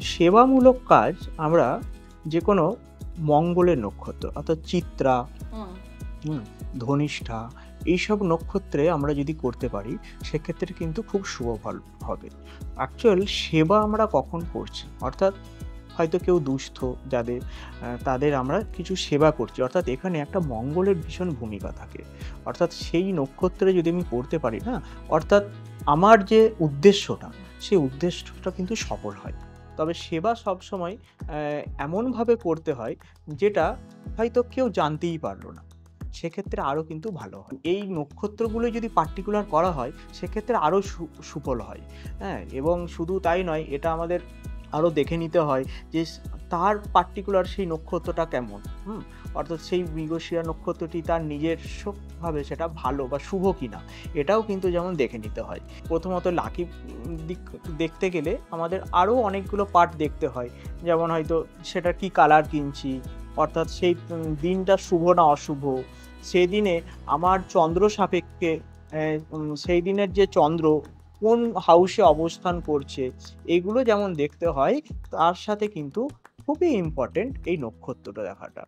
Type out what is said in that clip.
সেবামূলক কাজ আমরা যে কোনো মঙ্গলের নক্ষত্র অর্থাৎ চিত্রা, হুম, হুম, ধনিষ্ঠা এইসব নক্ষত্রে আমরা যদি করতে পারি সেক্ষেত্রে কিন্তু খুব শুভ ফল হবে। অ্যাকচুয়াল সেবা আমরা কখন করছি? অর্থাৎ হয়তো কেউ দুস্থ যাদের তাদের আমরা কিছু সেবা করছি। অর্থাৎ এখানে একটা মঙ্গলের ভীষণ ভূমিকা থাকে। অর্থাৎ সেই নক্ষত্রে যদি আমি করতে পারি না? অর্থাৎ আমার যে উদ্দেশ্যটা, সেই উদ্দেশ্যটা কিন্তু সফল হয়। তবে সেবা সবসময় এমনভাবে করতে হয় যেটা হয়তো কেউ জানতেই পারল না। সেক্ষেত্রে আরো কিন্তু ভালো হয়। এই নক্ষত্রগুলো যদি পার্টিকুলার করা হয় সেক্ষেত্রে আরো সুফল হয়। হ্যাঁ? এবং শুধু তাই নয়, এটা আমাদের আরো দেখে নিতে হয় যে তার পার্টিকুলার সেই নক্ষত্রটা কেমন। হুম? অর্থাৎ সেই মৃগশিরা নক্ষত্রটি তার নিজস্বভাবে সেটা ভালো বা শুভ কিনা এটাও কিন্তু যেমন দেখে নিতে হয়। প্রথমত লাকি দিক দেখতে গেলে আমাদের আরো অনেকগুলো পার্ট দেখতে হয়। যেমন হয়তো সেটা কি কালার কিনছি, অর্থাৎ সেই দিনটা শুভ না অশুভ, সেদিনে আমার চন্দ্র সাপেক্ষে সেই দিনের যে চন্দ্র কোন হাউসে অবস্থান করছে, এগুলো যেমন দেখতে হয়, তার সাথে কিন্তু খুবই ইম্পোর্টেন্ট এই নক্ষত্রটা দেখাটা।